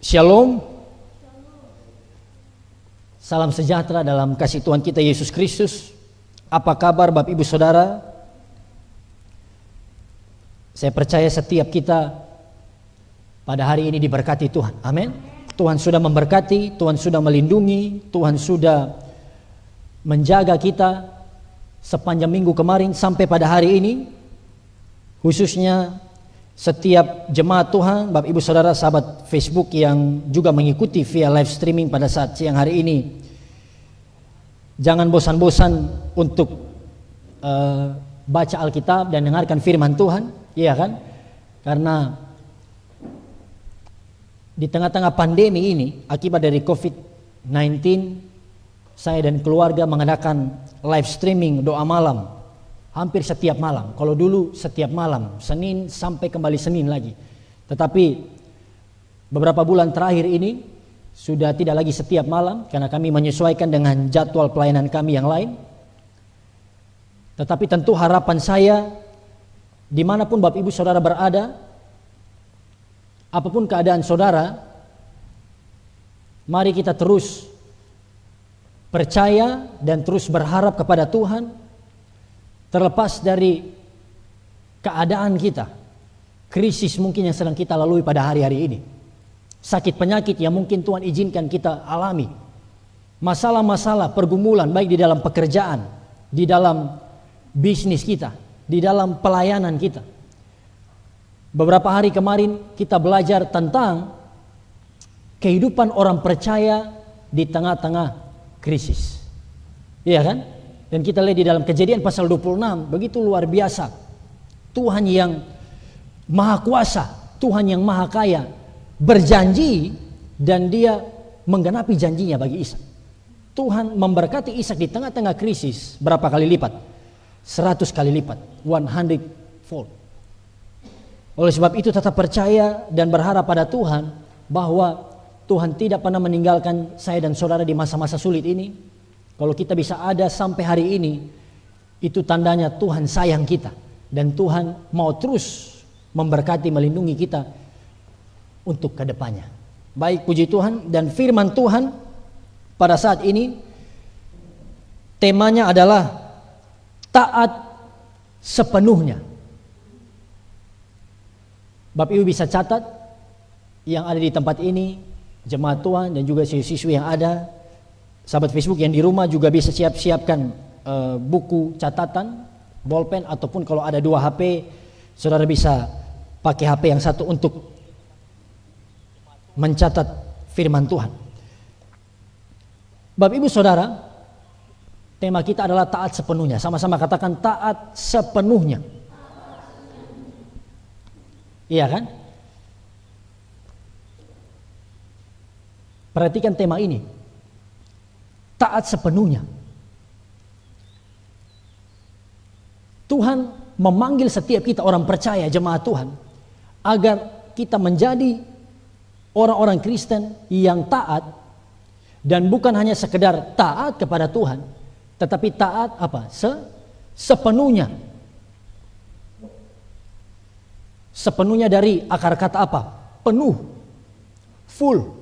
Shalom. Salam sejahtera dalam kasih Tuhan kita Yesus Kristus. Apa kabar Bapak Ibu Saudara? Saya percaya setiap kita pada hari ini diberkati Tuhan. Amin. Tuhan sudah memberkati, Tuhan sudah melindungi, Tuhan sudah menjaga kita sepanjang minggu kemarin sampai pada hari ini. Khususnya setiap jemaat Tuhan, Bapak Ibu Saudara, sahabat Facebook yang juga mengikuti via live streaming pada saat siang hari ini. Jangan bosan-bosan untuk baca Alkitab dan dengarkan firman Tuhan, iya kan? Karena di tengah-tengah pandemi ini, akibat dari COVID-19, saya dan keluarga mengadakan live streaming doa malam. Hampir setiap malam. Kalau dulu setiap malam, Senin sampai kembali Senin lagi. Tetapi beberapa bulan terakhir ini sudah tidak lagi setiap malam, karena kami menyesuaikan dengan jadwal pelayanan kami yang lain. Tetapi tentu harapan saya, dimanapun Bapak Ibu Saudara berada, apapun keadaan saudara, mari kita terus percaya dan terus berharap kepada Tuhan. Terlepas dari keadaan kita, krisis mungkin yang sedang kita lalui pada hari-hari ini, sakit penyakit yang mungkin Tuhan izinkan kita alami, masalah-masalah pergumulan baik di dalam pekerjaan, di dalam bisnis kita, di dalam pelayanan kita. Beberapa hari kemarin kita belajar tentang kehidupan orang percaya di tengah-tengah krisis, iya kan? Dan kita lihat di dalam Kejadian pasal 26, begitu luar biasa. Tuhan yang maha kuasa, Tuhan yang maha kaya, berjanji dan dia menggenapi janjinya bagi Ishak. Tuhan memberkati Ishak di tengah-tengah krisis berapa kali lipat? 100 kali lipat, 100-fold. Oleh sebab itu tetap percaya dan berharap pada Tuhan bahwa Tuhan tidak pernah meninggalkan saya dan saudara di masa-masa sulit ini. Kalau kita bisa ada sampai hari ini, itu tandanya Tuhan sayang kita. Dan Tuhan mau terus memberkati, melindungi kita untuk kedepannya. Baik, puji Tuhan. Dan firman Tuhan pada saat ini, temanya adalah taat sepenuhnya. Bapak Ibu bisa catat, yang ada di tempat ini, jemaat Tuhan dan juga siswa yang ada, sahabat Facebook yang di rumah juga bisa siapkan buku catatan, bolpen, ataupun kalau ada 2 HP, saudara bisa pakai HP yang satu untuk mencatat firman Tuhan. Bapak Ibu Saudara, tema kita adalah taat sepenuhnya. Sama-sama katakan taat sepenuhnya. Iya kan? Perhatikan tema ini. Taat sepenuhnya. Tuhan memanggil setiap kita orang percaya, jemaat Tuhan, agar kita menjadi orang-orang Kristen yang taat, dan bukan hanya sekedar taat kepada Tuhan, tetapi taat apa? Sepenuhnya. Sepenuhnya dari akar kata apa? Penuh, full.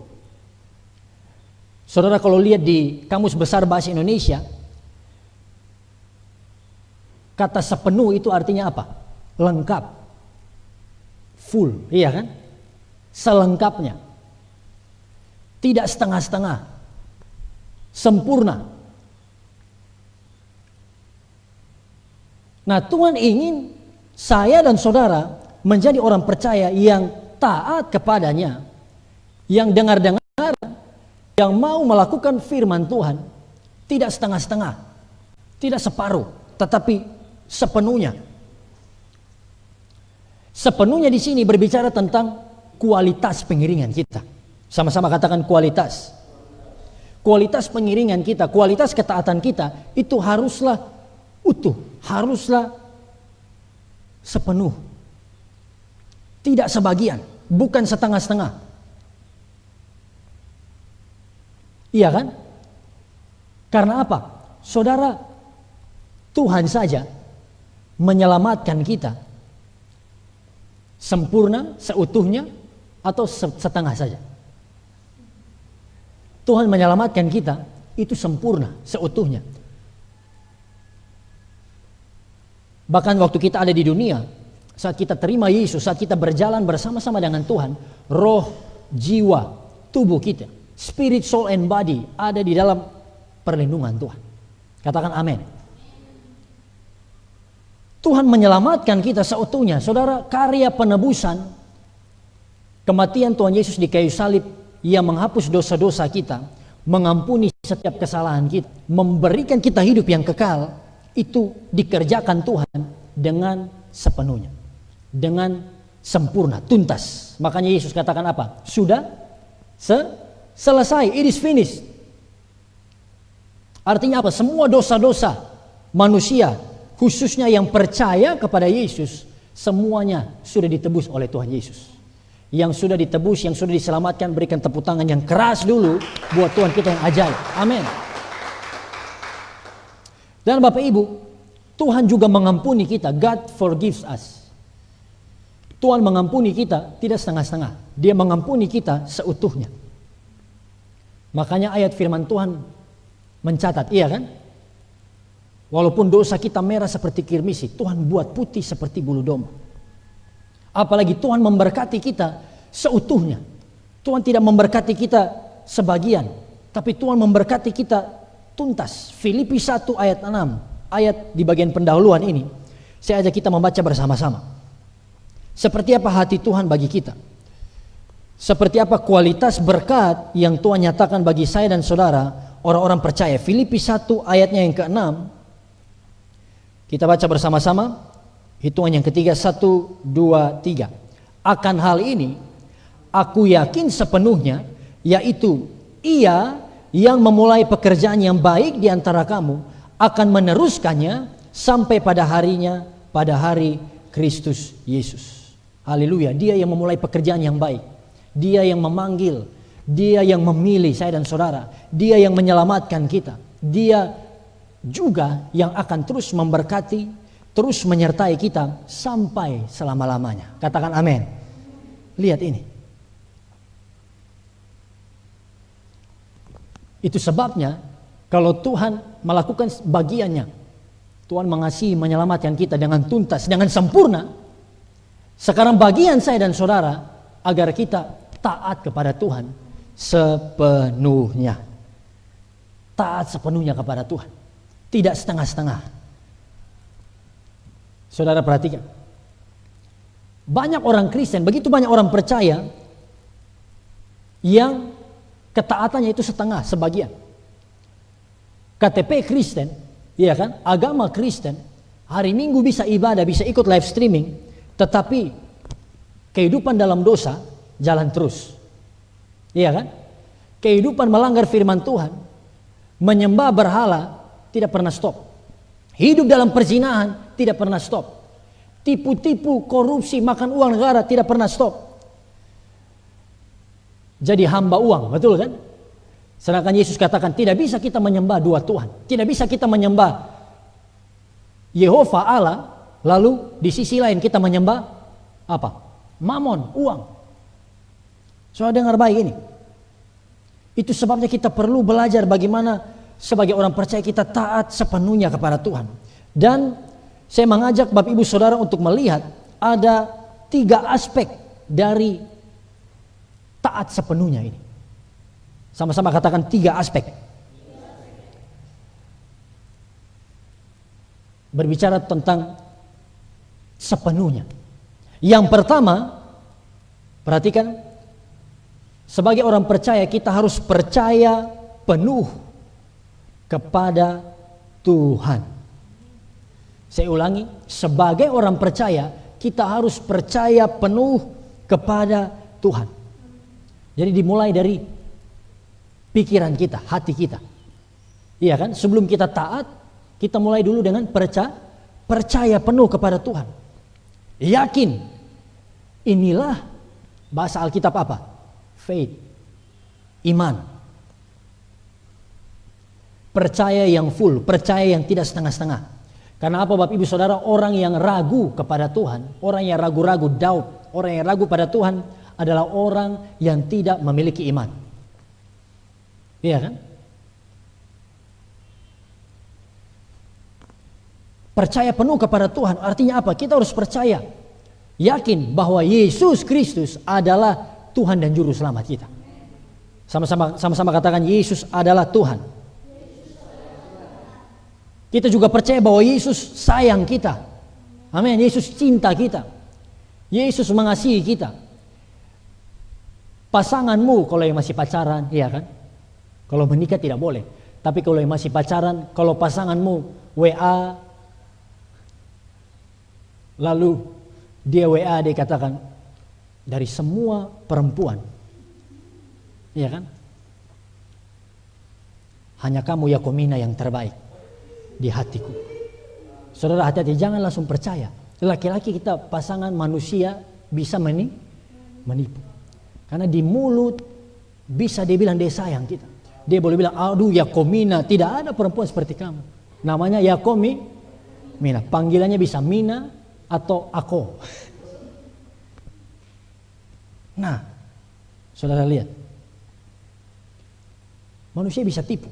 Saudara kalau lihat di Kamus Besar Bahasa Indonesia, kata sepenuh itu artinya apa? Lengkap, full, iya kan? Selengkapnya, tidak setengah-setengah, sempurna. Nah, Tuhan ingin saya dan saudara menjadi orang percaya yang taat kepadanya, yang dengar-dengar, yang mau melakukan firman Tuhan, tidak setengah-setengah, tidak separuh, tetapi sepenuhnya. Sepenuhnya di sini berbicara tentang kualitas pengiringan kita. Sama-sama katakan kualitas. Kualitas pengiringan kita, kualitas ketaatan kita itu haruslah utuh, haruslah sepenuh. Tidak sebagian, bukan setengah-setengah. Iya kan? Karena apa? Saudara, Tuhan saja menyelamatkan kita sempurna, seutuhnya, atau setengah saja. Tuhan menyelamatkan kita itu sempurna, seutuhnya. Bahkan waktu kita ada di dunia, saat kita terima Yesus, saat kita berjalan bersama-sama dengan Tuhan, roh, jiwa, tubuh kita, spirit, soul, and body ada di dalam perlindungan Tuhan. Katakan amin. Tuhan menyelamatkan kita seutuhnya. Saudara, karya penebusan, kematian Tuhan Yesus di kayu salib yang menghapus dosa-dosa kita, mengampuni setiap kesalahan kita, memberikan kita hidup yang kekal, itu dikerjakan Tuhan dengan sepenuhnya, dengan sempurna, tuntas. Makanya Yesus katakan apa? Sudah selesai, it is finished. Artinya apa? Semua dosa-dosa manusia, khususnya yang percaya kepada Yesus, semuanya sudah ditebus oleh Tuhan Yesus. Yang sudah ditebus, yang sudah diselamatkan, berikan tepuk tangan yang keras dulu buat Tuhan kita yang ajaib. Amin. Dan Bapak Ibu, Tuhan juga mengampuni kita. God forgives us. Tuhan mengampuni kita tidak setengah-setengah. Dia mengampuni kita seutuhnya. Makanya ayat firman Tuhan mencatat, iya kan? Walaupun dosa kita merah seperti kirmisi, Tuhan buat putih seperti bulu domba. Apalagi Tuhan memberkati kita seutuhnya. Tuhan tidak memberkati kita sebagian, tapi Tuhan memberkati kita tuntas. Filipi 1 ayat 6, ayat di bagian pendahuluan ini, saya ajak kita membaca bersama-sama. Seperti apa hati Tuhan bagi kita? Seperti apa kualitas berkat yang Tuhan nyatakan bagi saya dan saudara, orang-orang percaya. Filipi 1 ayatnya yang ke-6, kita baca bersama-sama. Hitungan yang ketiga, 1, 2, 3. Akan hal ini, aku yakin sepenuhnya, yaitu Ia yang memulai pekerjaan yang baik di antara kamu akan meneruskannya sampai pada harinya, pada hari Kristus Yesus. Haleluya, Dia yang memulai pekerjaan yang baik. Dia yang memanggil, Dia yang memilih saya dan saudara, Dia yang menyelamatkan kita. Dia juga yang akan terus memberkati, terus menyertai kita sampai selama-lamanya. Katakan amin. Lihat ini. Itu sebabnya kalau Tuhan melakukan bagiannya, Tuhan mengasihi menyelamatkan kita dengan tuntas, dengan sempurna. Sekarang bagian saya dan saudara agar kita taat kepada Tuhan sepenuhnya. Taat sepenuhnya kepada Tuhan, tidak setengah-setengah. Saudara perhatikan, banyak orang Kristen, begitu banyak orang percaya yang ketaatannya itu setengah, sebagian. KTP Kristen, ya kan, agama Kristen, hari Minggu bisa ibadah, bisa ikut live streaming, tetapi kehidupan dalam dosa jalan terus, ya kan? Kehidupan melanggar firman Tuhan, menyembah berhala tidak pernah stop. Hidup dalam perzinahan tidak pernah stop. Tipu-tipu, korupsi, makan uang negara tidak pernah stop. Jadi hamba uang, betul kan? Sedangkan Yesus katakan tidak bisa kita menyembah dua Tuhan. Tidak bisa kita menyembah Yehova Allah, lalu di sisi lain kita menyembah apa? Mamon, uang. Saudara dengar baik ini. Itu sebabnya kita perlu belajar bagaimana sebagai orang percaya kita taat sepenuhnya kepada Tuhan. Dan saya mengajak Bapak Ibu Saudara untuk melihat ada 3 aspek dari taat sepenuhnya ini. Sama-sama katakan 3 aspek. Berbicara tentang sepenuhnya. Yang pertama, perhatikan, sebagai orang percaya kita harus percaya penuh kepada Tuhan. Saya ulangi, sebagai orang percaya kita harus percaya penuh kepada Tuhan. Jadi dimulai dari pikiran kita, hati kita. Iya kan? Sebelum kita taat, kita mulai dulu dengan percaya penuh kepada Tuhan. Yakin. Inilah bahasa Alkitab apa? Faith. Iman. Percaya yang full, percaya yang tidak setengah-setengah. Karena apa Bapak Ibu Saudara? Orang yang ragu kepada Tuhan, orang yang ragu-ragu, doubt, orang yang ragu pada Tuhan adalah orang yang tidak memiliki iman. Iya kan? Percaya penuh kepada Tuhan artinya apa? Kita harus percaya, yakin bahwa Yesus Kristus adalah Tuhan dan Juru Selamat kita. Sama-sama katakan, Yesus adalah Tuhan. Kita juga percaya bahwa Yesus sayang kita. Amin. Yesus cinta kita. Yesus mengasihi kita. Pasanganmu kalau yang masih pacaran, iya kan? Kalau menikah tidak boleh. Tapi kalau yang masih pacaran, kalau pasanganmu WA, lalu dia WA, dia katakan, dari semua perempuan, iya kan? Hanya kamu Yakomina yang terbaik di hatiku. Saudara, hati-hati, jangan langsung percaya. Laki-laki kita pasangan manusia bisa menipu. Karena di mulut bisa dia bilang dia sayang kita. Dia boleh bilang, aduh Yakomina, tidak ada perempuan seperti kamu. Namanya Yakomina. Panggilannya bisa Mina atau Ako. Nah, saudara lihat. Manusia bisa tipu.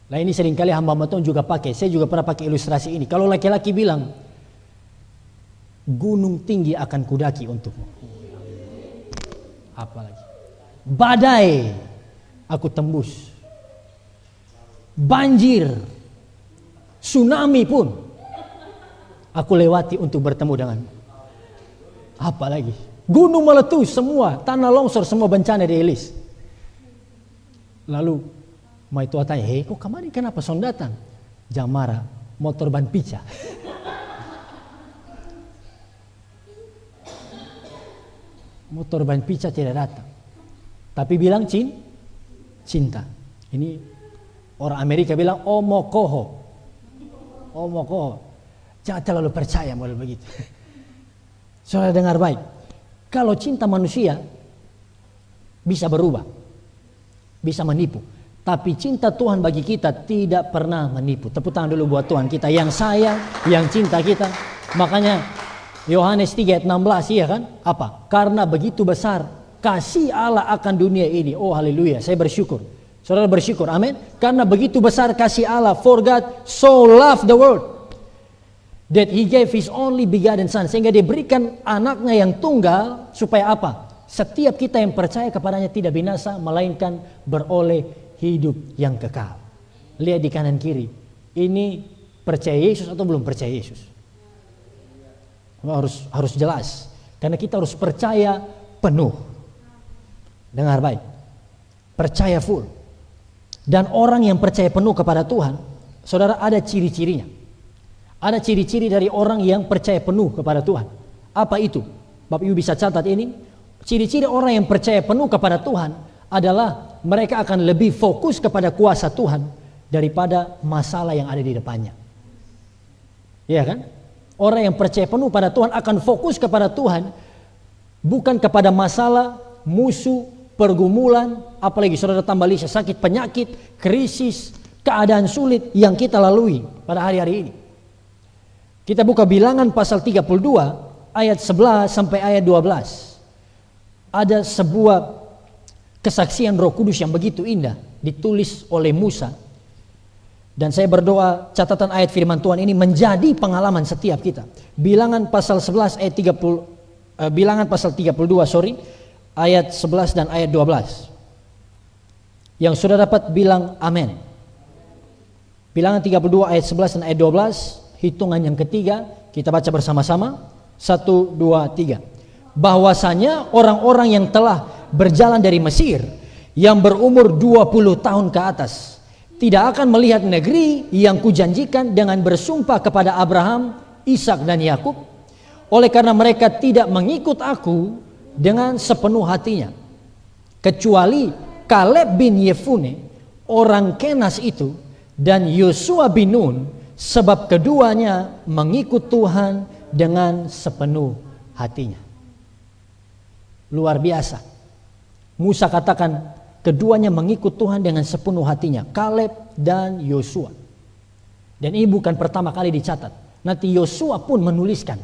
Nah, ini seringkali hamba Tuhan juga pakai. Saya juga pernah pakai ilustrasi ini. Kalau laki-laki bilang, gunung tinggi akan kudaki untukmu. Apalagi badai aku tembus, banjir, tsunami pun aku lewati untuk bertemu denganmu. Apalagi gunung meletus semua, tanah longsor, semua bencana diilis. Lalu mai tua tanya, hei kok kemarin kenapa son datang? Jamara motor ban pica. Motor ban pica tidak datang, tapi bilang cinta. Ini orang Amerika bilang omokoho. Jangan terlalu percaya model begitu. Saudara dengar baik. Kalau cinta manusia bisa berubah, bisa menipu. Tapi cinta Tuhan bagi kita tidak pernah menipu. Tepuk tangan dulu buat Tuhan kita yang sayang, yang cinta kita. Makanya Yohanes 3 ayat 16, iya kan? Apa? Karena begitu besar kasih Allah akan dunia ini. Oh haleluya, saya bersyukur. Saudara bersyukur, amin. Karena begitu besar kasih Allah, for God so loved the world that He gave His only begotten Son. Sehingga dia berikan anaknya yang tunggal, supaya apa? Setiap kita yang percaya kepadanya tidak binasa, melainkan beroleh hidup yang kekal. Lihat di kanan kiri, ini percaya Yesus atau belum percaya Yesus? Harus jelas, karena kita harus percaya penuh. Dengar baik, percaya full. Dan orang yang percaya penuh kepada Tuhan, saudara, ada ciri-cirinya. Ada ciri-ciri dari orang yang percaya penuh kepada Tuhan. Apa itu? Bapak Ibu bisa catat ini. Ciri-ciri orang yang percaya penuh kepada Tuhan adalah mereka akan lebih fokus kepada kuasa Tuhan daripada masalah yang ada di depannya. Iya kan? Orang yang percaya penuh pada Tuhan akan fokus kepada Tuhan, bukan kepada masalah, musuh, pergumulan, apalagi saudara tambah list sakit, penyakit, krisis, keadaan sulit yang kita lalui pada hari-hari ini. Kita buka Bilangan pasal 32 ayat 11 sampai ayat 12. Ada sebuah kesaksian Roh Kudus yang begitu indah ditulis oleh Musa. Dan saya berdoa catatan ayat firman Tuhan ini menjadi pengalaman setiap kita. Bilangan pasal 11 ayat 30, Bilangan pasal 32 ayat 11 dan ayat 12. Yang sudah dapat bilang amin. Bilangan 32 ayat 11 dan ayat 12, hitungan yang ketiga kita baca bersama-sama. 1, 2, 3. Bahwasanya orang-orang yang telah berjalan dari Mesir yang berumur 20 tahun ke atas tidak akan melihat negeri yang kujanjikan dengan bersumpah kepada Abraham, Ishak dan Yakub, oleh karena mereka tidak mengikut aku dengan sepenuh hatinya, kecuali Kaleb bin Yefune orang Kenas itu dan Yosua bin Nun, sebab keduanya mengikut Tuhan dengan sepenuh hatinya. Luar biasa. Musa katakan keduanya mengikut Tuhan dengan sepenuh hatinya, Kaleb dan Yosua. Dan ini bukan pertama kali dicatat. Nanti Yosua pun menuliskan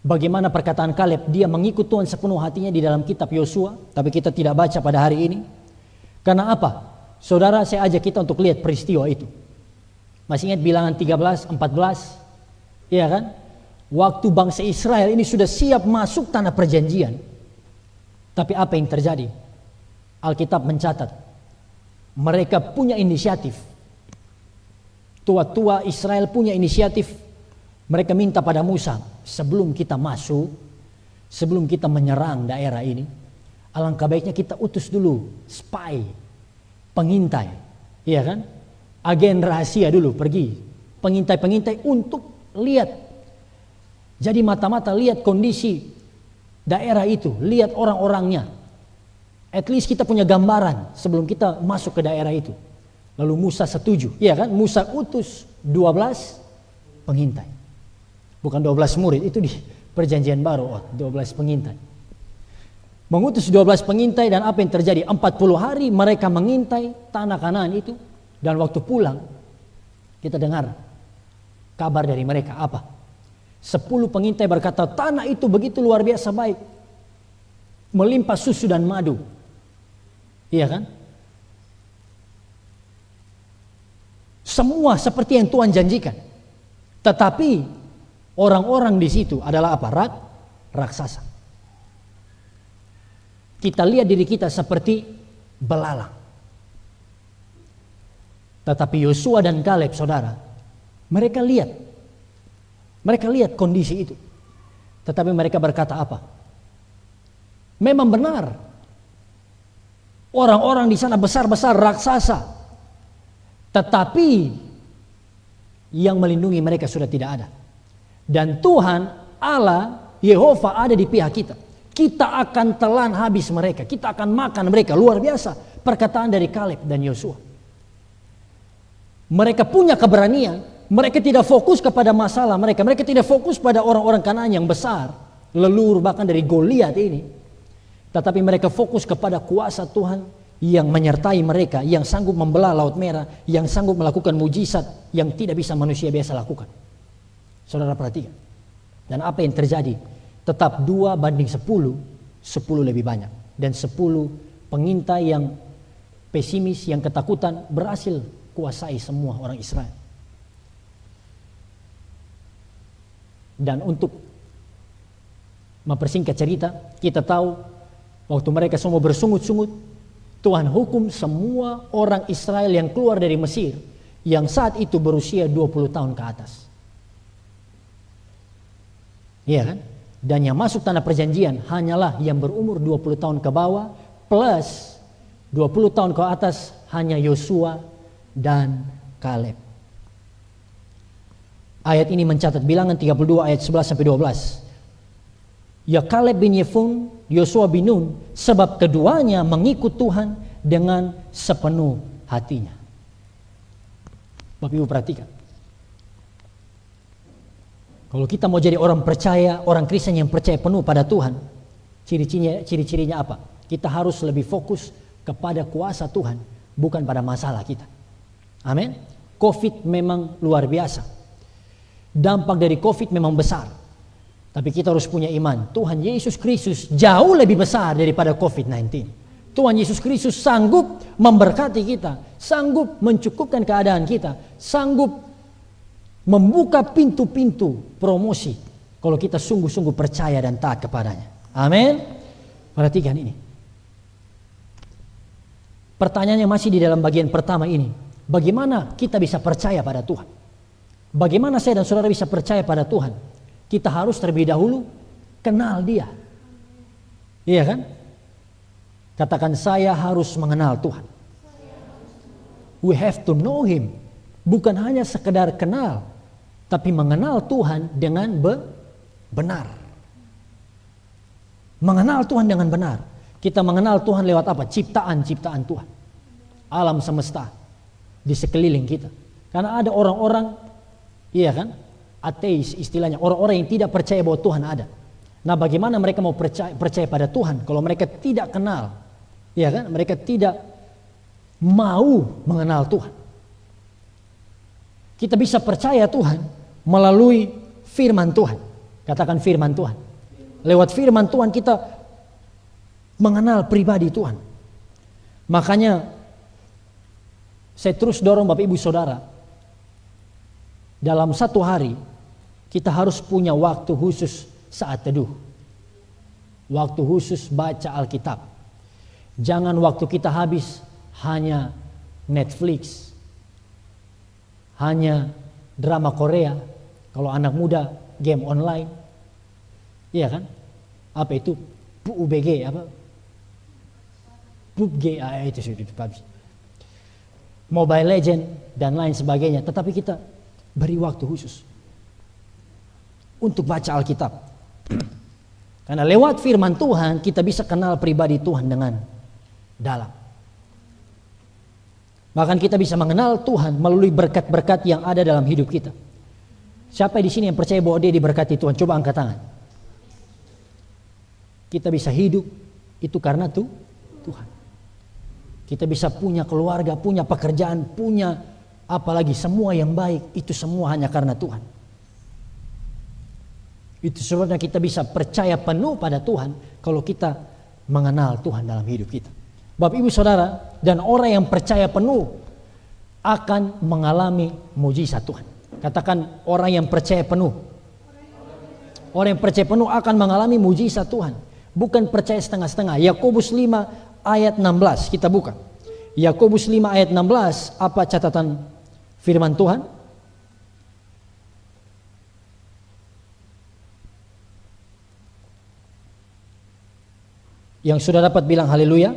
bagaimana perkataan Kaleb, dia mengikut Tuhan sepenuh hatinya di dalam kitab Yosua, tapi kita tidak baca pada hari ini. Karena apa? Saudara, saya ajak kita untuk lihat peristiwa itu. Masih ingat Bilangan 13, 14? Iya kan? Waktu bangsa Israel ini sudah siap masuk tanah perjanjian. Tapi apa yang terjadi? Alkitab mencatat, mereka punya inisiatif. Tua-tua Israel punya inisiatif. Mereka minta pada Musa, sebelum kita masuk, sebelum kita menyerang daerah ini, alangkah baiknya kita utus dulu spy, pengintai, iya kan? Agen rahasia dulu pergi, pengintai-pengintai untuk lihat. Jadi mata-mata lihat kondisi daerah itu, lihat orang-orangnya. At least kita punya gambaran sebelum kita masuk ke daerah itu. Lalu Musa setuju, iya kan? Musa utus 12 pengintai. Bukan 12 murid, itu di perjanjian baru, 12 pengintai. Mengutus 12 pengintai, dan apa yang terjadi? 40 hari mereka mengintai tanah Kanaan itu. Dan waktu pulang, kita dengar kabar dari mereka apa? 10 pengintai berkata, tanah itu begitu luar biasa baik, melimpah susu dan madu. Iya kan? Semua seperti yang Tuhan janjikan. Tetapi orang-orang di situ adalah apa? Raksasa. Kita lihat diri kita seperti belalang. Tetapi Yosua dan Kaleb, saudara, mereka lihat kondisi itu. Tetapi mereka berkata apa? Memang benar, orang-orang di sana besar-besar raksasa, tetapi yang melindungi mereka sudah tidak ada. Dan Tuhan Allah Yehova ada di pihak kita. Kita akan telan habis mereka, kita akan makan mereka. Luar biasa perkataan dari Kaleb dan Yosua. Mereka punya keberanian. Mereka tidak fokus kepada masalah mereka. Mereka tidak fokus pada orang-orang Kanaan yang besar, leluhur bahkan dari Goliat ini. Tetapi mereka fokus kepada kuasa Tuhan yang menyertai mereka, yang sanggup membelah Laut Merah, yang sanggup melakukan mujizat yang tidak bisa manusia biasa lakukan. Saudara perhatikan. Dan apa yang terjadi? Tetap 2-10, 10 lebih banyak. Dan 10 pengintai yang pesimis, yang ketakutan berhasil kuasai semua orang Israel. Dan untuk mempersingkat cerita, kita tahu waktu mereka semua bersungut-sungut, Tuhan hukum semua orang Israel yang keluar dari Mesir, yang saat itu berusia 20 tahun ke atas. Iya kan? Dan yang masuk tanah perjanjian hanyalah yang berumur 20 tahun ke bawah, plus 20 tahun ke atas hanya Yosua dan Kaleb. Ayat ini mencatat Bilangan 32 ayat 11-12. Ya Kaleb bin Yefun, Yosua bin Nun, sebab keduanya mengikut Tuhan dengan sepenuh hatinya. Bapak Ibu perhatikan. Kalau kita mau jadi orang percaya, orang Kristen yang percaya penuh pada Tuhan, ciri-cirinya apa? Kita harus lebih fokus kepada kuasa Tuhan, bukan pada masalah kita. Amin. COVID memang luar biasa. Dampak dari COVID memang besar. Tapi kita harus punya iman. Tuhan Yesus Kristus jauh lebih besar daripada COVID-19. Tuhan Yesus Kristus sanggup memberkati kita, sanggup mencukupkan keadaan kita, sanggup membuka pintu-pintu promosi kalau kita sungguh-sungguh percaya dan taat kepadanya. Amin. Perhatikan ini. Pertanyaannya masih di dalam bagian pertama ini. Bagaimana kita bisa percaya pada Tuhan? Bagaimana saya dan saudara bisa percaya pada Tuhan? Kita harus terlebih dahulu kenal Dia. Iya kan? Katakan, saya harus mengenal Tuhan. We have to know Him. Bukan hanya sekedar kenal, tapi mengenal Tuhan dengan benar. Mengenal Tuhan dengan benar. Kita mengenal Tuhan lewat apa? Ciptaan-ciptaan Tuhan. Alam semesta di sekeliling kita. Karena ada orang-orang, iya kan, ateis istilahnya, orang-orang yang tidak percaya bahwa Tuhan ada. Nah, bagaimana mereka mau percaya pada Tuhan kalau mereka tidak kenal? Iya kan? Mereka tidak mau mengenal Tuhan. Kita bisa percaya Tuhan melalui firman Tuhan. Katakan firman Tuhan. Lewat firman Tuhan kita mengenal pribadi Tuhan. Makanya saya terus dorong Bapak Ibu Saudara, dalam satu hari kita harus punya waktu khusus saat teduh, waktu khusus baca Alkitab. Jangan waktu kita habis hanya Netflix, hanya drama Korea, kalau anak muda game online, iya kan? Apa itu PUBG, apa PUBG, itu sudah habis. Mobile Legend dan lain sebagainya. Tetapi kita beri waktu khusus untuk baca Alkitab. Karena lewat firman Tuhan kita bisa kenal pribadi Tuhan dengan dalam. Bahkan kita bisa mengenal Tuhan melalui berkat-berkat yang ada dalam hidup kita. Siapa di sini yang percaya bahwa dia diberkati Tuhan? Coba angkat tangan. Kita bisa hidup itu karena Tuhan. Kita bisa punya keluarga, punya pekerjaan, punya apalagi semua yang baik, itu semua hanya karena Tuhan. Itu sebabnya kita bisa percaya penuh pada Tuhan kalau kita mengenal Tuhan dalam hidup kita. Bapak Ibu Saudara, dan orang yang percaya penuh akan mengalami mujizat Tuhan. Katakan, orang yang percaya penuh. Orang yang percaya penuh akan mengalami mujizat Tuhan. Bukan percaya setengah-setengah. Yakobus 5 ayat 16 kita buka. Yakobus 5 ayat 16, apa catatan firman Tuhan? Yang sudah dapat bilang haleluya.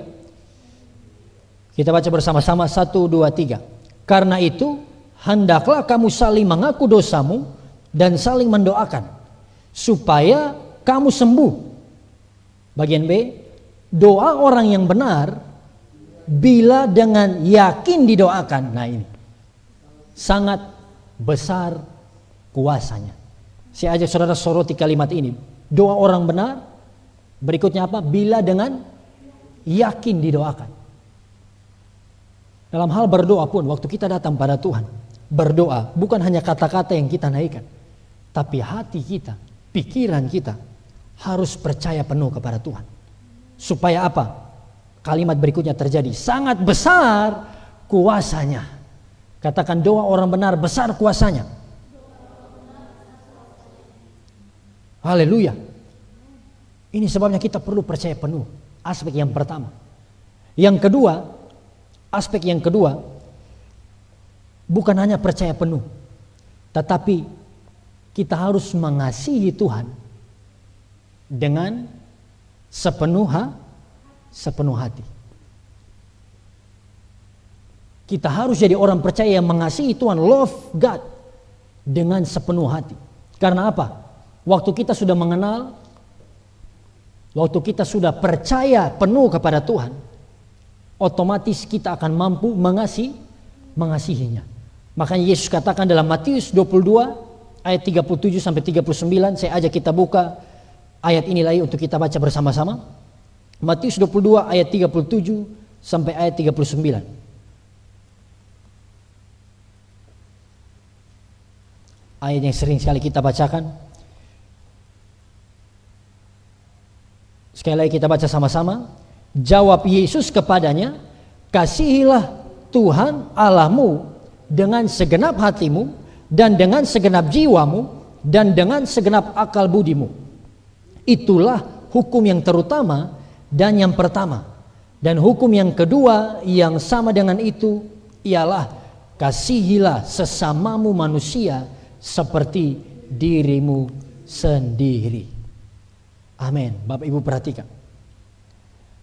Kita baca bersama-sama 1, 2, 3. Karena itu hendaklah kamu saling mengaku dosamu dan saling mendoakan supaya kamu sembuh. Bagian B, doa orang yang benar bila dengan yakin didoakan. Nah ini sangat besar kuasanya. Saya ajak saudara soroti kalimat ini. Doa orang benar, berikutnya apa? Bila dengan yakin didoakan. Dalam hal berdoa pun, waktu kita datang pada Tuhan, berdoa bukan hanya kata-kata yang kita naikkan, tapi hati kita, pikiran kita harus percaya penuh kepada Tuhan. Supaya apa? Kalimat berikutnya terjadi. Sangat besar kuasanya. Katakan, doa orang benar besar kuasanya. Haleluya. Ini sebabnya kita perlu percaya penuh. Aspek yang pertama. Yang kedua, aspek yang kedua, bukan hanya percaya penuh, tetapi kita harus mengasihi Tuhan dengan sepenuh hati. Kita harus jadi orang percaya yang mengasihi Tuhan, love God dengan sepenuh hati. Karena apa? Waktu kita sudah mengenal, waktu kita sudah percaya penuh kepada Tuhan, otomatis kita akan mampu mengasihinya. Makanya Yesus katakan dalam Matius 22 ayat 37 sampai 39, saya ajak kita buka ayat ini lagi untuk kita baca bersama-sama. Matius 22 ayat 37 sampai ayat 39. Ayat yang sering sekali kita bacakan. Sekali lagi kita baca sama-sama. Jawab Yesus kepadanya, kasihilah Tuhan Allahmu dengan segenap hatimu dan dengan segenap jiwamu dan dengan segenap akal budimu. Itulah hukum yang terutama dan yang pertama. Dan hukum yang kedua yang sama dengan itu ialah kasihilah sesamamu manusia seperti dirimu sendiri. Amin. Bapak Ibu perhatikan.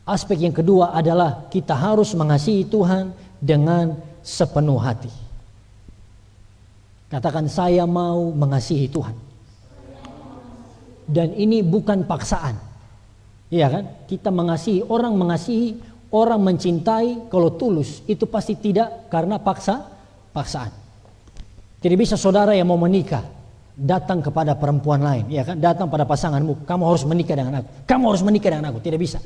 Aspek yang kedua adalah kita harus mengasihi Tuhan dengan sepenuh hati. Katakan, saya mau mengasihi Tuhan. Dan ini bukan paksaan. Iya kan? Kita mengasihi, orang mencintai kalau tulus, itu pasti tidak karena paksaan. Tidak bisa saudara yang mau menikah datang kepada perempuan lain, ya kan? Datang pada pasanganmu, kamu harus menikah dengan aku. Kamu harus menikah dengan aku, tidak bisa.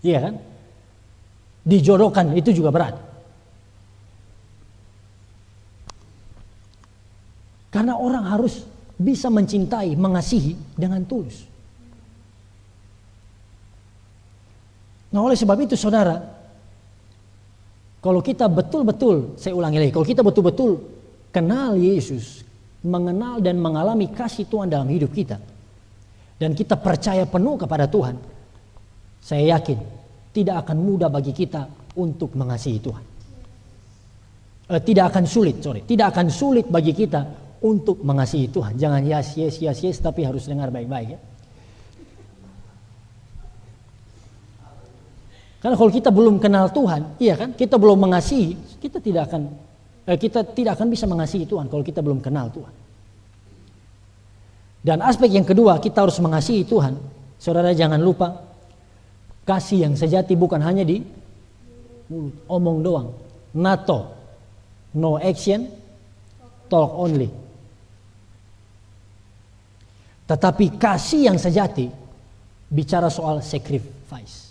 Iya kan? Dijodohkan itu juga berat. Karena orang harus bisa mencintai, mengasihi dengan tulus. Nah, oleh sebab itu saudara, kalau kita betul-betul, saya ulangi lagi, kalau kita betul-betul kenal Yesus, mengenal dan mengalami kasih Tuhan dalam hidup kita, dan kita percaya penuh kepada Tuhan, saya yakin tidak akan mudah bagi kita untuk mengasihi Tuhan. Tidak akan sulit bagi kita untuk mengasihi Tuhan. Jangan yes, tapi harus dengar baik-baik ya. Karena kalau kita belum kenal Tuhan, iya kan, kita belum mengasihi, kita tidak akan bisa mengasihi Tuhan kalau kita belum kenal Tuhan. Dan aspek yang kedua, kita harus mengasihi Tuhan. Saudara jangan lupa, kasih yang sejati bukan hanya di mulut, omong doang. NATO, no action, talk only. Tetapi kasih yang sejati bicara soal sacrifice,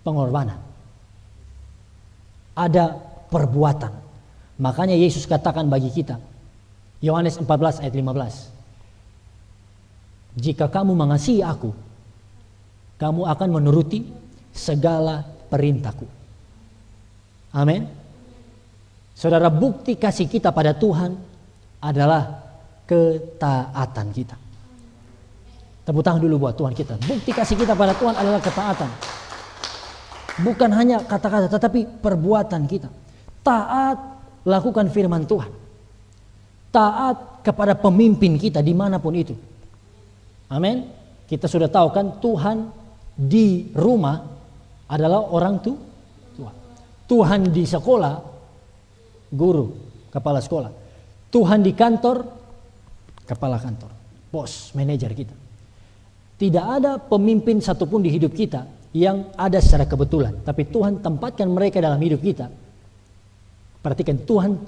pengorbanan. Ada perbuatan. Makanya Yesus katakan bagi kita, Yohanes 14 ayat 15, jika kamu mengasihi aku, kamu akan menuruti segala perintahku. Amin. Saudara, bukti kasih kita pada Tuhan adalah ketaatan kita. Tepuk tangan dulu buat Tuhan kita. Bukti kasih kita pada Tuhan adalah ketaatan. Bukan hanya kata-kata, tetapi perbuatan kita. Taat lakukan firman Tuhan. Taat kepada pemimpin kita dimanapun itu. Amin. Kita sudah tahu kan, Tuhan di rumah adalah orang tua. Tuhan di sekolah, guru, kepala sekolah. Tuhan di kantor, kepala kantor, bos, manajer kita. Tidak ada pemimpin satupun di hidup kita yang ada secara kebetulan, tapi Tuhan tempatkan mereka dalam hidup kita. Perhatikan, Tuhan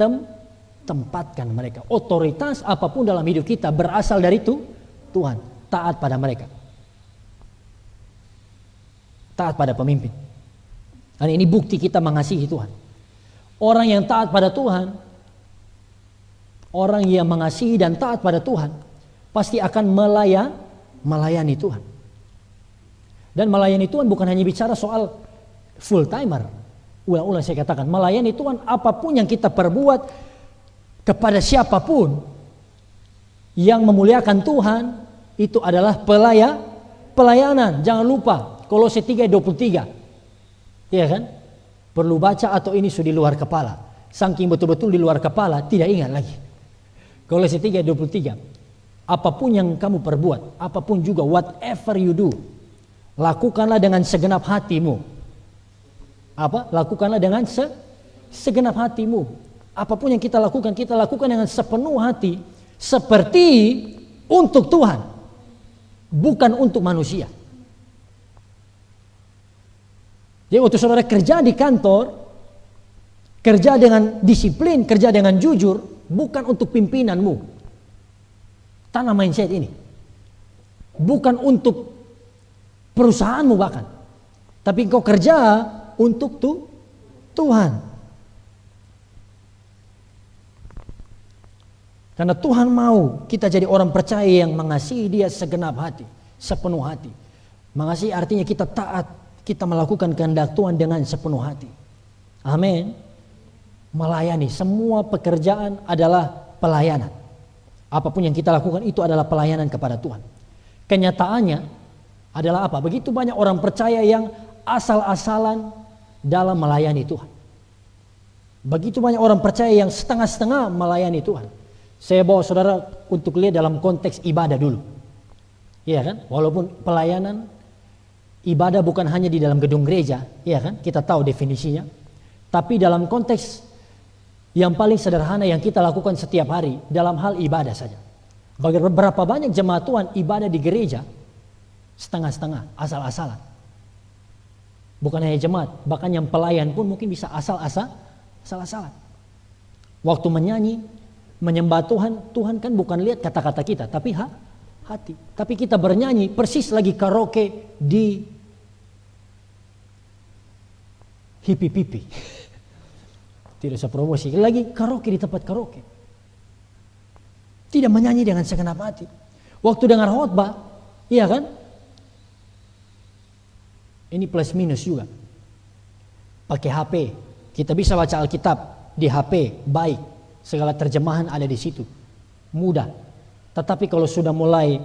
tempatkan mereka. Otoritas apapun dalam hidup kita berasal dari Tuhan. Taat pada mereka, taat pada pemimpin. Dan ini bukti kita mengasihi Tuhan. Orang yang taat pada Tuhan, orang yang mengasihi dan taat pada Tuhan, pasti akan melayani Tuhan. Dan melayani Tuhan bukan hanya bicara soal full timer. Ulang-ulang saya katakan, melayani Tuhan apapun yang kita perbuat kepada siapapun yang memuliakan Tuhan, itu adalah pelayanan. Jangan lupa Kolose 3:23. Iya kan? Perlu baca atau ini sudah di luar kepala. Saking betul-betul di luar kepala, tidak ingat lagi. Kolose 3:23. Apapun yang kamu perbuat, apapun juga, whatever you do, lakukanlah dengan segenap hatimu. Lakukanlah dengan segenap hatimu. Apapun yang kita lakukan dengan sepenuh hati, seperti untuk Tuhan, bukan untuk manusia. Jadi waktu saudara kerja di kantor, kerja dengan disiplin, kerja dengan jujur, bukan untuk pimpinanmu. Tanam mindset ini. Bukan untuk perusahaanmu bahkan, tapi engkau kerja untuk Tuhan. Karena Tuhan mau kita jadi orang percaya yang mengasihi Dia segenap hati, sepenuh hati. Mengasihi artinya kita taat, kita melakukan kehendak Tuhan dengan sepenuh hati. Amin. Melayani, semua pekerjaan adalah pelayanan. Apapun yang kita lakukan itu adalah pelayanan kepada Tuhan. Kenyataannya adalah apa? Begitu banyak orang percaya yang asal-asalan dalam melayani Tuhan. Begitu banyak orang percaya yang setengah-setengah melayani Tuhan. Saya bawa saudara untuk lihat dalam konteks ibadah dulu. Iya kan? Walaupun pelayanan, ibadah bukan hanya di dalam gedung gereja, iya kan? Kita tahu definisinya. Tapi dalam konteks yang paling sederhana yang kita lakukan setiap hari dalam hal ibadah saja. Berapa banyak jemaat Tuhan ibadah di gereja setengah-setengah, asal-asalan. Bukan hanya jemaat, bahkan yang pelayan pun mungkin bisa asal-asalan. Waktu menyanyi, menyembah Tuhan, Tuhan kan bukan lihat kata-kata kita, tapi hati. Tapi kita bernyanyi persis lagi karaoke di hippie-pipi. Tidak usah promosi, lagi karaoke di tempat karaoke. Tidak menyanyi dengan segenap hati. Waktu dengar khotbah, iya kan? Ini plus minus juga. Pakai HP, kita bisa baca Alkitab di HP, baik. Segala terjemahan ada di situ, mudah. Tetapi kalau sudah mulai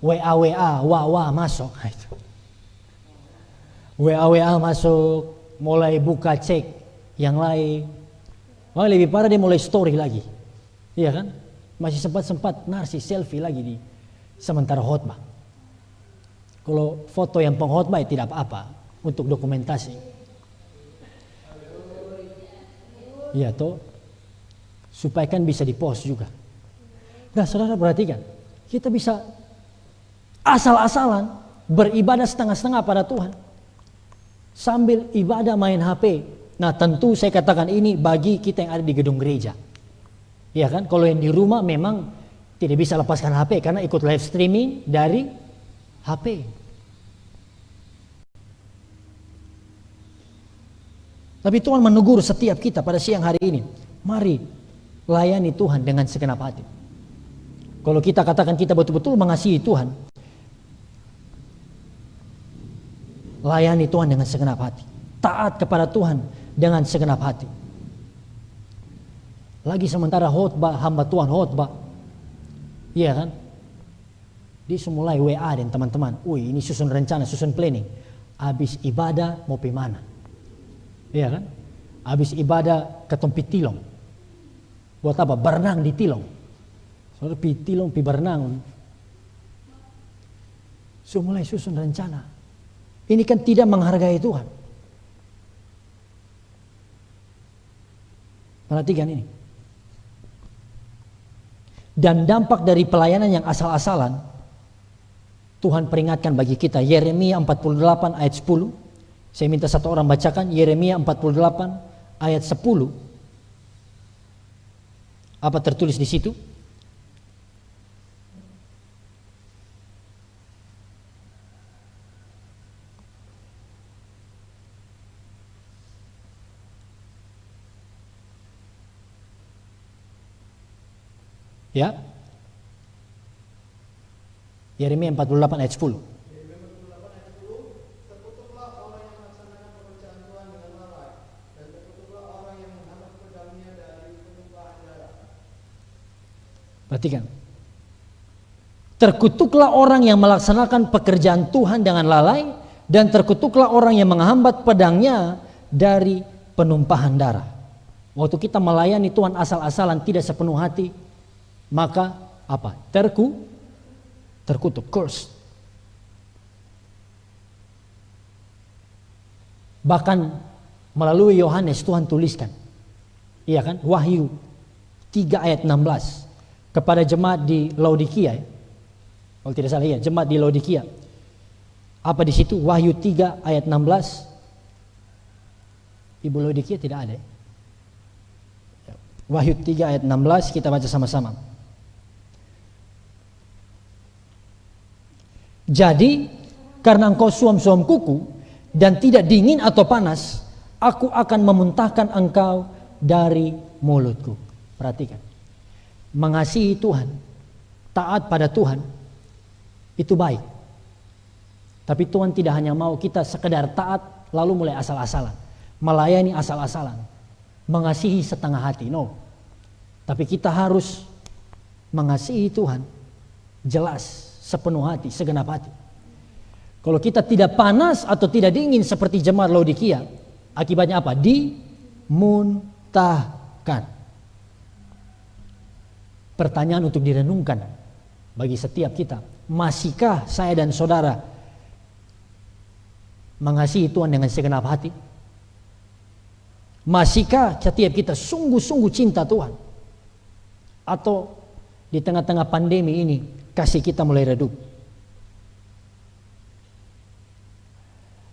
WA masuk, WA masuk, mulai buka cek yang lain. Lebih parah dia mulai story lagi, iya kan? Masih sempat narsis selfie lagi di sementara khotbah. Kalau foto yang pengkhotbah tidak apa-apa untuk dokumentasi. Iya toh, supaya kan bisa dipost juga. Nah, saudara perhatikan, kita bisa asal-asalan beribadah setengah-setengah pada Tuhan sambil ibadah main HP. Nah, tentu saya katakan ini bagi kita yang ada di gedung gereja. Ya kan? Kalau yang di rumah memang tidak bisa lepaskan HP karena ikut live streaming dari HP. Tapi Tuhan menegur setiap kita pada siang hari ini. Mari layani Tuhan dengan segenap hati. Kalau kita katakan kita betul-betul mengasihi Tuhan, layani Tuhan dengan segenap hati. Taat kepada Tuhan dengan segenap hati. Lagi sementara khotbah, hamba Tuhan khotbah, iya kan? Dia mulai WA dan teman-teman, ini susun rencana, susun planning. Habis ibadah mau pergi mana? Iya kan? Habis ibadah ke tempat tilong. Buat apa? Berenang di tilong. Soalnya pi tilong, pi berenang. So mulai susun rencana. Ini kan tidak menghargai Tuhan. Perhatikan ini. Dan dampak dari pelayanan yang asal-asalan, Tuhan peringatkan bagi kita. Yeremia 48 ayat 10. Saya minta satu orang bacakan Yeremia 48 ayat 10. Apa tertulis di situ? Ya. Yeremia 48 ayat 10. Perhatikan. Terkutuklah orang yang melaksanakan pekerjaan Tuhan dengan lalai, dan terkutuklah orang yang menghambat pedangnya dari penumpahan darah. Waktu kita melayani Tuhan asal-asalan tidak sepenuh hati, maka apa? Terkutuk, curse. Bahkan melalui Yohanes Tuhan tuliskan, iya kan? Wahyu 3 ayat 16 kepada jemaat di Laodikia. Kalau tidak salah ya, jemaat di Laodikia. Apa di situ? Wahyu 3 ayat 16. Ibu Laodikia tidak ada. Wahyu 3 ayat 16 kita baca sama-sama. Jadi karena engkau suam-suam kuku dan tidak dingin atau panas, aku akan memuntahkan engkau dari mulutku. Perhatikan. Mengasihi Tuhan, taat pada Tuhan, itu baik. Tapi Tuhan tidak hanya mau kita sekedar taat lalu mulai asal-asalan, melayani asal-asalan, mengasihi setengah hati, no. Tapi kita harus mengasihi Tuhan jelas, sepenuh hati, segenap hati. Kalau kita tidak panas atau tidak dingin seperti jemaat Laodikia, akibatnya apa? Dimuntahkan. Pertanyaan untuk direnungkan bagi setiap kita. Masihkah saya dan saudara mengasihi Tuhan dengan segenap hati? Masihkah setiap kita sungguh-sungguh cinta Tuhan? Atau di tengah-tengah pandemi ini kasih kita mulai redup?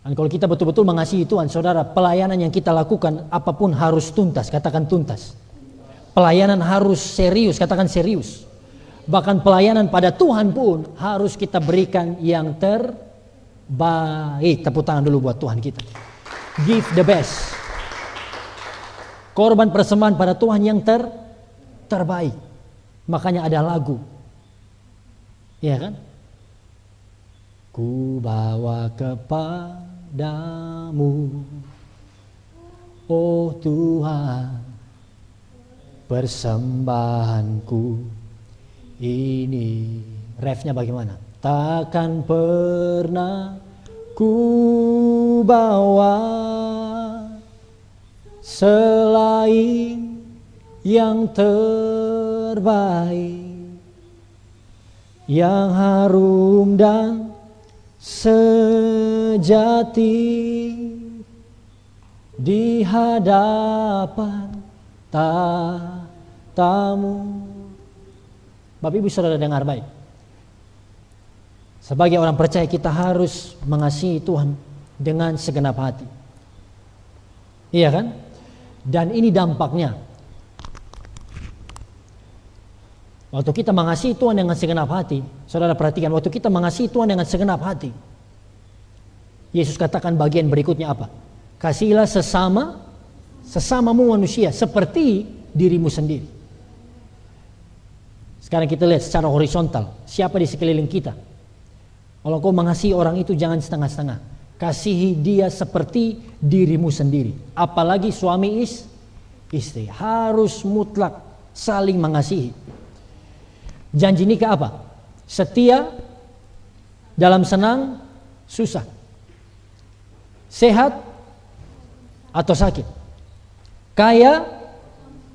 Dan kalau kita betul-betul mengasihi Tuhan, saudara, pelayanan yang kita lakukan apapun harus tuntas, katakan tuntas. Pelayanan harus serius, katakan serius. Bahkan pelayanan pada Tuhan pun harus kita berikan yang terbaik. Tepuk tangan dulu buat Tuhan kita. Give the best. Korban persembahan pada Tuhan yang terbaik. Makanya ada lagu. Iya kan? Ku bawa kepada padamu, oh Tuhan, persembahanku ini. Refnya bagaimana? Takkan pernah ku bawa selain yang terbaik, yang harum dan sejati di hadapan tamu. Bapak Ibu Saudara dengar baik. Sebagai orang percaya kita harus mengasihi Tuhan dengan segenap hati. Iya kan? Dan ini dampaknya. Waktu kita mengasihi Tuhan dengan segenap hati, saudara perhatikan, waktu kita mengasihi Tuhan dengan segenap hati, Yesus katakan bagian berikutnya apa? Kasihilah sesamamu manusia seperti dirimu sendiri. Sekarang kita lihat secara horizontal, siapa di sekeliling kita. Kalau kau mengasihi orang itu jangan setengah-setengah. Kasihi dia seperti dirimu sendiri. Apalagi suami istri. Harus mutlak saling mengasihi. Janji nikah apa? Setia dalam senang, susah. Sehat atau sakit. Kaya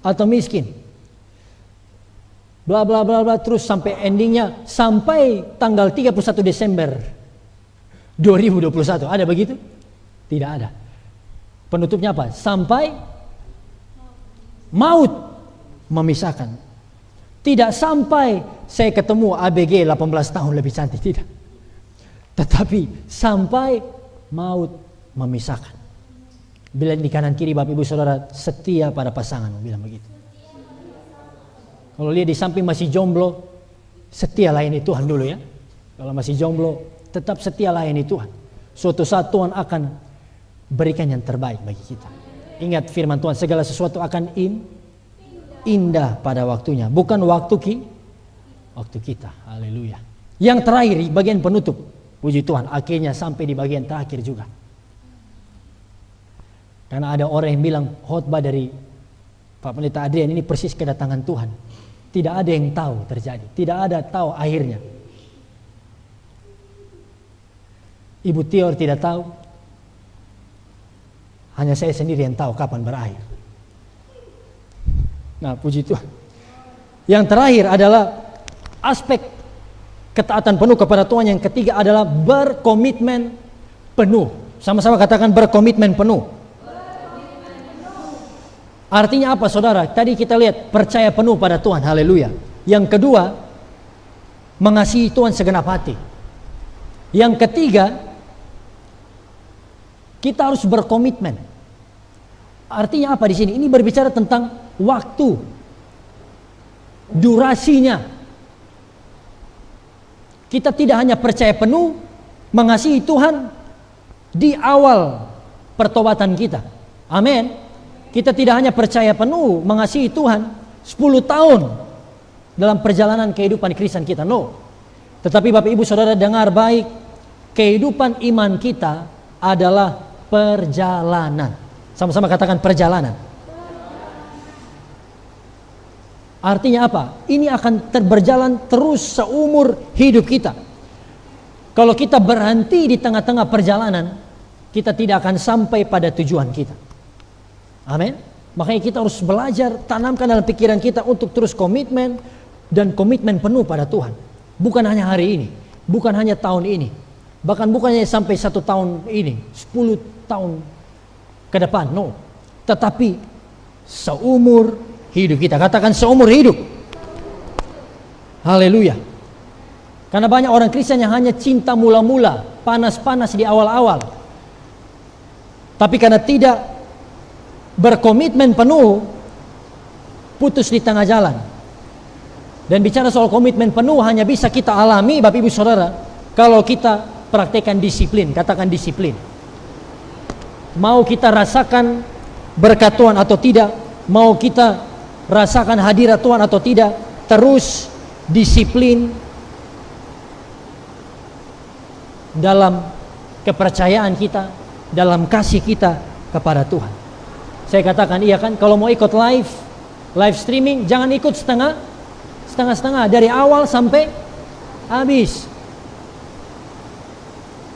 atau miskin. Bla bla bla bla terus sampai endingnya sampai tanggal 31 Desember 2021. Ada begitu? Tidak ada. Penutupnya apa? Sampai maut memisahkan. Tidak sampai saya ketemu ABG 18 tahun lebih cantik, tidak. Tetapi sampai maut memisahkan. Bila di kanan kiri Bapak Ibu Saudara setia pada pasangan, bilang begitu. Kalau lihat di samping masih jomblo, setia layani Tuhan dulu ya. Kalau masih jomblo, tetap setia layani Tuhan. Suatu saat Tuhan akan berikan yang terbaik bagi kita. Ingat firman Tuhan, segala sesuatu akan indah pada waktunya, bukan waktu kita. Haleluya. Yang terakhir, bagian penutup, puji Tuhan, akhirnya sampai di bagian terakhir juga. Karena ada orang yang bilang khotbah dari Pak Pendeta Adrian ini persis kedatangan Tuhan. Tidak ada yang tahu terjadi, tidak ada tahu akhirnya. Ibu Tior tidak tahu, hanya saya sendiri yang tahu kapan berakhir. Nah, puji Tuhan. Yang terakhir adalah aspek ketaatan penuh kepada Tuhan. Yang ketiga adalah berkomitmen penuh. Sama-sama katakan berkomitmen penuh. Artinya apa saudara? Tadi kita lihat percaya penuh pada Tuhan, haleluya. Yang kedua, mengasihi Tuhan segenap hati. Yang ketiga, kita harus berkomitmen. Artinya apa di sini? Ini berbicara tentang waktu, durasinya. Kita tidak hanya percaya penuh, mengasihi Tuhan di awal pertobatan kita. Amin. Kita tidak hanya percaya penuh, mengasihi Tuhan 10 tahun dalam perjalanan kehidupan Kristen kita. No. Tetapi Bapak Ibu Saudara dengar baik, kehidupan iman kita adalah perjalanan. Sama-sama katakan perjalanan. Artinya apa? Ini akan berjalan terus seumur hidup kita. Kalau kita berhenti di tengah-tengah perjalanan, kita tidak akan sampai pada tujuan kita. Amin. Makanya kita harus belajar, tanamkan dalam pikiran kita untuk terus komitmen dan komitmen penuh pada Tuhan. Bukan hanya hari ini, bukan hanya tahun ini, bahkan bukan hanya sampai 1 tahun ini, 10 tahun ke depan, no. Tetapi seumur hidup kita. Katakan seumur hidup. Haleluya. Karena banyak orang Kristen yang hanya cinta mula-mula, panas-panas di awal-awal. Tapi karena tidak berkomitmen penuh, putus di tengah jalan. Dan bicara soal komitmen penuh hanya bisa kita alami Bapak Ibu Saudara kalau kita praktekkan disiplin. Katakan disiplin. Mau kita rasakan berkat Tuhan atau tidak, mau kita rasakan hadirat Tuhan atau tidak, terus disiplin dalam kepercayaan kita, dalam kasih kita kepada Tuhan. Saya katakan iya kan, kalau mau ikut live streaming, jangan ikut setengah-setengah, dari awal sampai habis.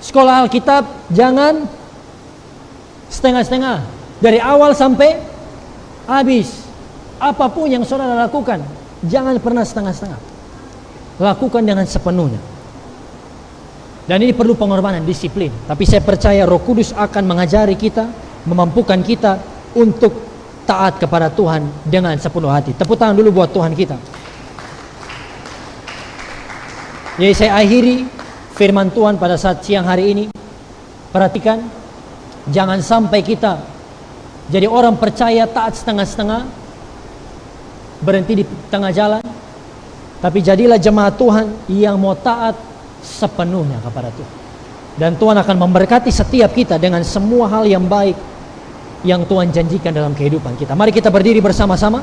Sekolah Alkitab jangan setengah-setengah, dari awal sampai habis. Apapun yang saudara lakukan, jangan pernah setengah-setengah. Lakukan dengan sepenuhnya. Dan ini perlu pengorbanan, disiplin. Tapi saya percaya Roh Kudus akan mengajari kita, memampukan kita untuk taat kepada Tuhan dengan sepenuh hati. Tepuk tangan dulu buat Tuhan kita. Jadi saya akhiri firman Tuhan pada saat siang hari ini. Perhatikan, jangan sampai kita jadi orang percaya taat setengah-setengah, berhenti di tengah jalan. Tapi jadilah jemaat Tuhan yang mau taat sepenuhnya kepada Tuhan. Dan Tuhan akan memberkati setiap kita dengan semua hal yang baik yang Tuhan janjikan dalam kehidupan kita. Mari kita berdiri bersama-sama.